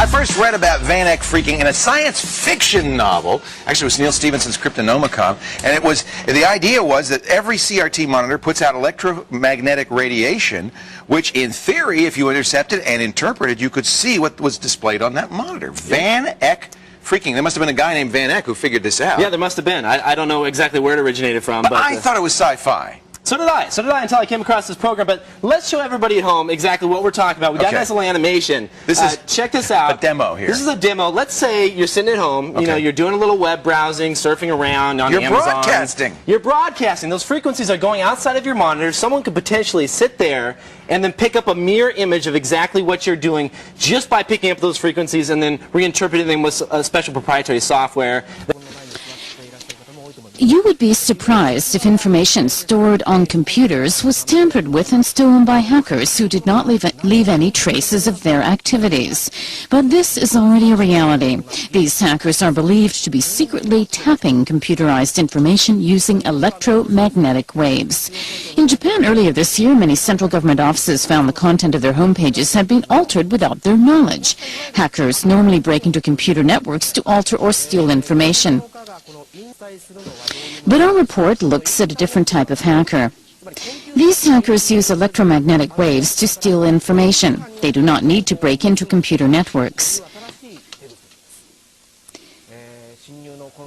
I first read about Van Eck phreaking in a science fiction novel. Actually, it was Neil Stephenson's Cryptonomicon. And the idea was that every CRT monitor puts out electromagnetic radiation, which in theory, if you intercepted and interpreted, you could see what was displayed on that monitor. Van Eck phreaking. There must have been a guy named Van Eck who figured this out. Yeah, there must have been. I don't know exactly where it originated from. But I thought it was sci-fi. So did I until I came across this program. But let's show everybody at home exactly what we're talking about. We got a nice little animation. This is check this out. A demo here. This is a demo. Let's say you're sitting at home. You know, you're doing a little web browsing, surfing around on Amazon. You're broadcasting. You're broadcasting. Those frequencies are going outside of your monitor. Someone could potentially sit there and then pick up a mirror image of exactly what you're doing just by picking up those frequencies and then reinterpreting them with a special proprietary software. You would be surprised if information stored on computers was tampered with and stolen by hackers who did not leave any traces of their activities. But this is already a reality. These hackers are believed to be secretly tapping computerized information using electromagnetic waves. In Japan earlier this year, many central government offices found the content of their homepages had been altered without their knowledge. Hackers normally break into computer networks to alter or steal information. But our report looks at a different type of hacker. These hackers use electromagnetic waves to steal information. They do not need to break into computer networks.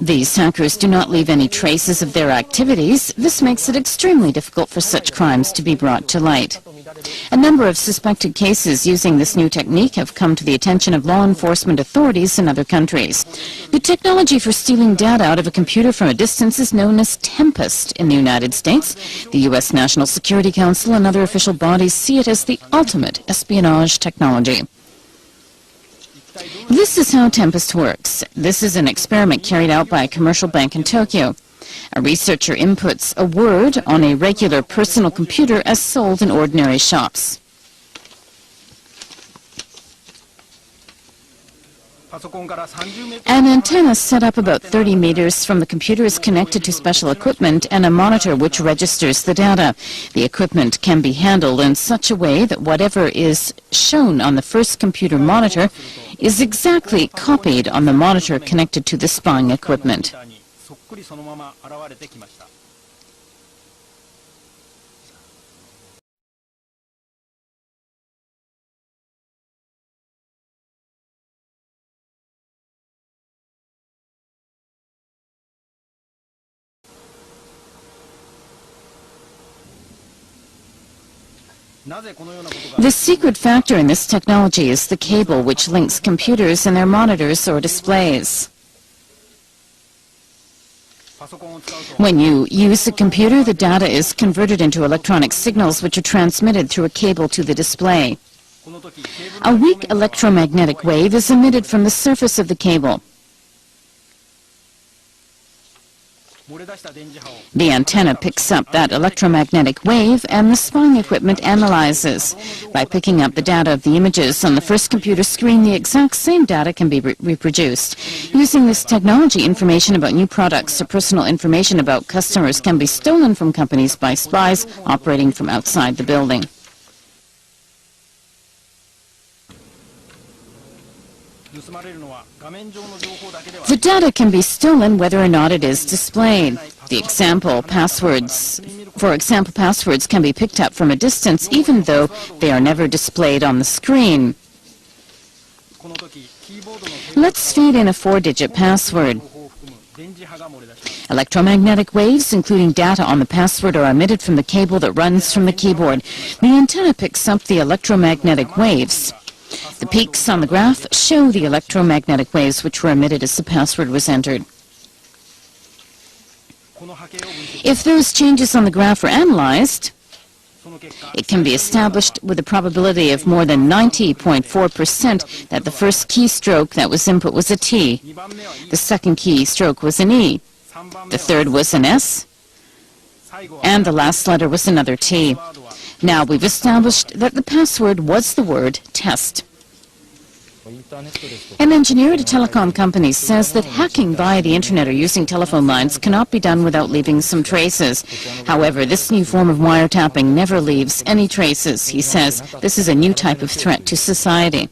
These hackers do not leave any traces of their activities. This makes it extremely difficult for such crimes to be brought to light. A number of suspected cases using this new technique have come to the attention of law enforcement authorities in other countries. The technology for stealing data out of a computer from a distance is known as Tempest in the United States. The U.S. National Security Council and other official bodies see it as the ultimate espionage technology. This is how Tempest works. This is an experiment carried out by a commercial bank in Tokyo. A researcher inputs a word on a regular personal computer as sold in ordinary shops. An antenna set up about 30 meters from the computer is connected to special equipment and a monitor which registers the data. The equipment can be handled in such a way that whatever is shown on the first computer monitor is exactly copied on the monitor connected to the spying equipment. The secret factor in this technology is the cable which links computers and their monitors or displays. When you use a computer, the data is converted into electronic signals which are transmitted through a cable to the display. A weak electromagnetic wave is emitted from the surface of the cable. The antenna picks up that electromagnetic wave and the spying equipment analyzes. By picking up the data of the images on the first computer screen, the exact same data can be reproduced. Using this technology, information about new products or personal information about customers can be stolen from companies by spies operating from outside the building. The data can be stolen whether or not it is displayed. For example, passwords can be picked up from a distance even though they are never displayed on the screen. Let's feed in a 4-digit password. Electromagnetic waves, including data on the password, are emitted from the cable that runs from the keyboard. The antenna picks up the electromagnetic waves. The peaks on the graph show the electromagnetic waves which were emitted as the password was entered. If those changes on the graph are analyzed, it can be established with a probability of more than 90.4% that the first keystroke that was input was a T, the second keystroke was an E, the third was an S, and the last letter was another T. Now we've established that the password was the word test. An engineer at a telecom company says that hacking via the internet or using telephone lines cannot be done without leaving some traces. However, this new form of wiretapping never leaves any traces. He says this is a new type of threat to society.